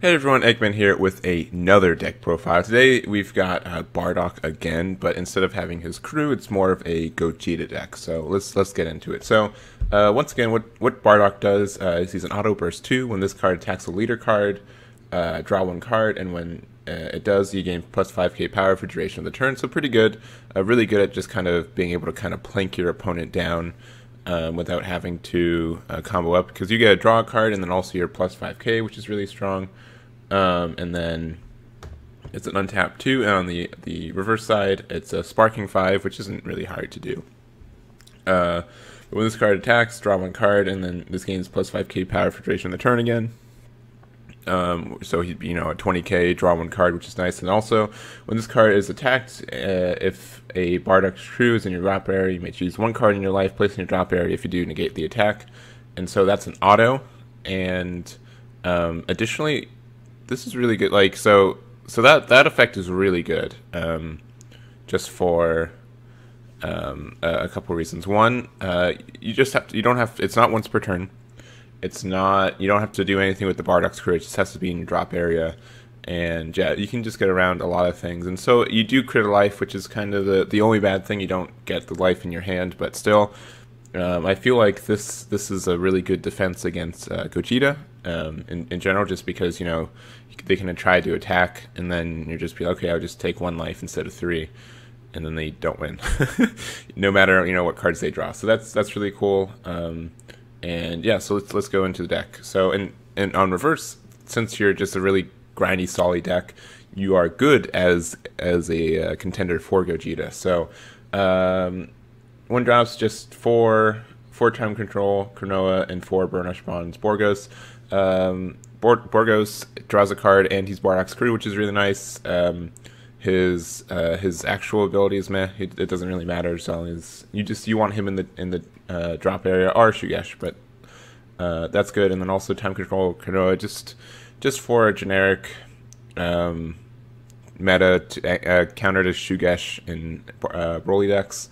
Hey everyone, Egman here with another deck profile. Today we've got Bardock again, but instead of having his crew, it's more of a Gogeta deck. So let's get into it. So once again, what Bardock does is he's an auto burst 2. When this card attacks a leader card, draw one card, and when it does, you gain plus 5k power for duration of the turn. So pretty good, really good at just kind of being able to kind of plank your opponent down. Without having to combo up, because you get a draw card and then also your plus 5k, which is really strong. And then it's an untapped 2, and on the reverse side, it's a sparking 5, which isn't really hard to do. But when this card attacks, draw one card, and then this gains plus 5k power for duration of the turn again. So he, a 20k, draw one card, which is nice. And also, when this card is attacked, if a Bardock's crew is in your drop area, you may choose one card in your life, place in your drop area. If you do, negate the attack. And so that's an auto. And additionally, this is really good. So that effect is really good. Just for a couple reasons. One, it's not once per turn. You don't have to do anything with the Bardock's crew, it just has to be in your drop area. And yeah, you can just get around a lot of things. And so you do crit a life, which is kind of the only bad thing. You don't get the life in your hand, but still, I feel like this is a really good defense against Gogeta in general, just because, they can try to attack, and then you're just be okay, I'll just take one life instead of 3. And then they don't win, no matter what cards they draw. So that's really cool. And yeah, so let's go into the deck. So and on reverse, since you're just a really grindy, solid deck, you are good as a contender for Gogeta. So one drops just 4 time control, Cronoa, and 4 Burnish Bonds, Borgos. Borgos draws a card, and he's Bardock's crew, which is really nice. His actual ability is meh. It doesn't really matter as long as you want him in the drop area or Shugesh, but that's good. And then also time control Cronoa, just for a generic meta counter to Shugesh in Broly decks.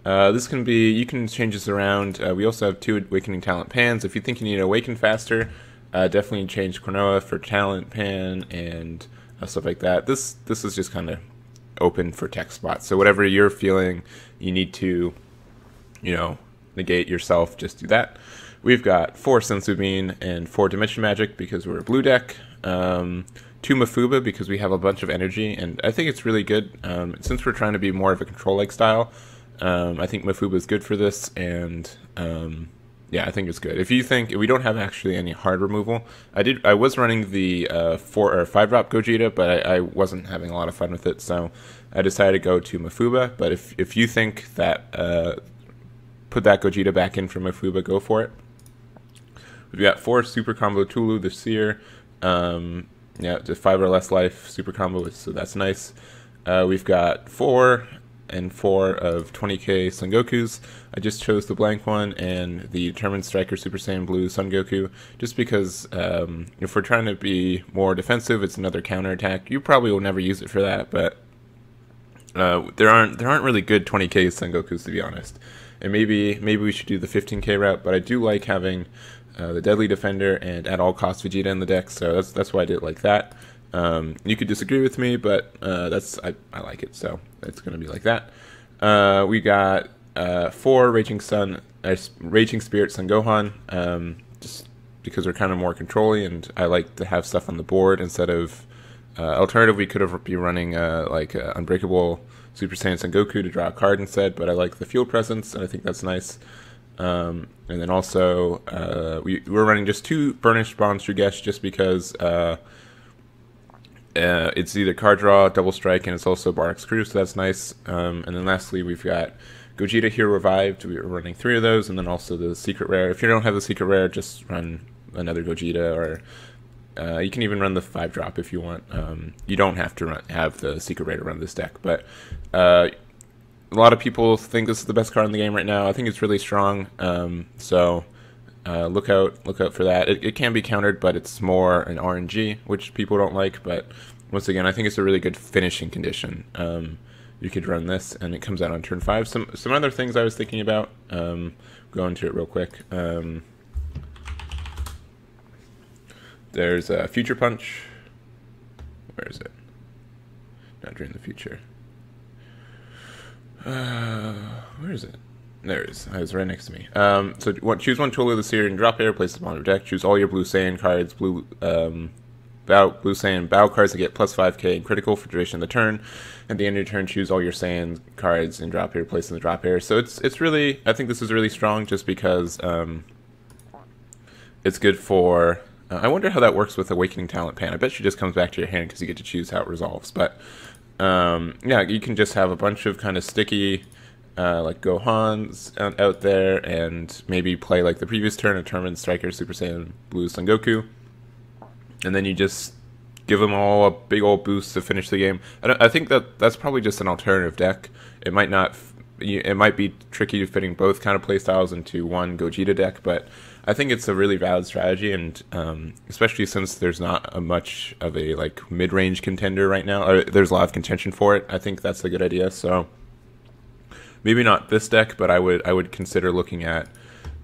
You can change this around. We also have 2 Awakening Talent Pans. If you think you need to awaken faster, definitely change Cronoa for Talent Pan and stuff like that. This is just kind of open for tech spots. So whatever you're feeling you need to, negate yourself, just do that. We've got 4 Senzu Bean and 4 Dimension Magic because we're a blue deck. 2 Mafuba because we have a bunch of energy, and I think it's really good. Since we're trying to be more of a control-like style, I think Mafuba is good for this, and yeah, I think it's good. If we don't have actually any hard removal, I was running the 4 or 5 drop Gogeta, but I wasn't having a lot of fun with it, so I decided to go to Mafuba. But if you think that put that Gogeta back in for Mafuba, go for it. We've got 4 Super Combo Tulu this year. Yeah, just 5 or less life Super Combo, so that's nice. We've got 4 and 4 of 20k Son Gokus. I just chose the blank one and the Determined Striker Super Saiyan Blue Son Goku, just because if we're trying to be more defensive, it's another counter attack. You probably will never use it for that, but there aren't really good 20k Son Gokus, to be honest. And maybe we should do the 15k route, but I do like having the Deadly Defender and at all costs Vegeta in the deck, so that's why I did it like that. You could disagree with me, but I like it, so it's going to be like that. We got 4 Raging Spirit Son Gohan, just because we're kind of more controlling, and I like to have stuff on the board instead of alternative. We could have been running Unbreakable Super Saiyan Son Goku to draw a card instead, but I like the field presence, and I think that's nice. And then also we're running just 2 Burnished Bonds Shugesh, just because it's either card draw, double strike, and it's also Bardock's crew, so that's nice. And then lastly, we've got Gogeta here revived. We're running 3 of those, and then also the secret rare. If you don't have the secret rare, just run another Gogeta, or you can even run the 5 drop if you want. You don't have to have the secret rare to run this deck, but a lot of people think this is the best card in the game right now. I think it's really strong, so look out for that. It can be countered, but it's more an RNG, which people don't like. But once again, I think it's a really good finishing condition. You could run this, and it comes out on turn 5. Some other things I was thinking about. Go into it real quick. There's Future Punch. Where is it? Not during the future. Where is it? There it is. It was right next to me. So choose one tool of the series and drop here, place it on your deck. Choose all your blue Saiyan cards, blue Saiyan Bow cards to get plus 5k and critical for duration of the turn. At the end of your turn, choose all your Saiyan cards and drop here, place in the drop here. So it's really, I think this is really strong just because it's good for. I wonder how that works with Awakening Talent Pan. I bet she just comes back to your hand because you get to choose how it resolves. But yeah, you can just have a bunch of kind of sticky. Like Gohans out there, and maybe play like the previous turn, a Tournament Striker, Super Saiyan Blue Son Goku, and then you just give them all a big old boost to finish the game. I think that's probably just an alternative deck. It might not, it might be tricky fitting both kind of playstyles into one Gogeta deck, but I think it's a really valid strategy, and especially since there's not much of a like mid-range contender right now, or there's a lot of contention for it. I think that's a good idea. So. Maybe not this deck, but I would consider looking at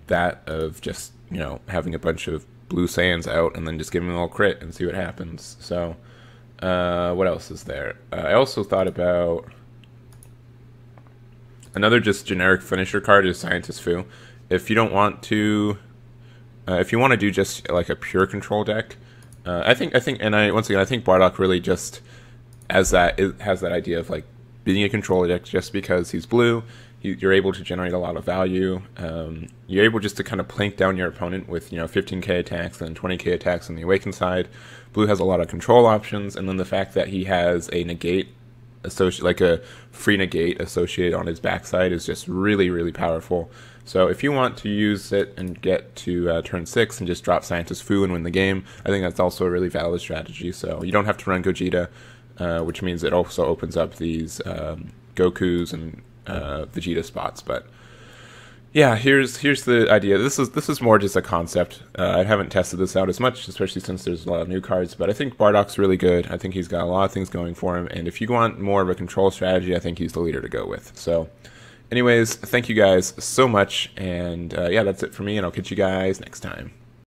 that of just, you know, having a bunch of blue Saiyans out and then just giving them all crit and see what happens. So, what else is there? I also thought about another just generic finisher card is Scientist Fu. If you don't want to, if you want to do just like a pure control deck, I think, once again, I think Bardock really just has that idea of like. Being a controller deck just because he's blue, you're able to generate a lot of value. You're able just to kind of plank down your opponent with 15k attacks and 20k attacks on the Awakened side. Blue has a lot of control options, and then the fact that he has a negate like a free negate associated on his backside is just really, really powerful. So if you want to use it and get to turn 6 and just drop Scientist Fu and win the game, I think that's also a really valid strategy. So you don't have to run Gogeta. Which means it also opens up these Gokus and Vegeta spots. But yeah, here's the idea. This is more just a concept. I haven't tested this out as much, especially since there's a lot of new cards. But I think Bardock's really good. I think he's got a lot of things going for him. And if you want more of a control strategy, I think he's the leader to go with. So anyways, thank you guys so much. And yeah, that's it for me. And I'll catch you guys next time.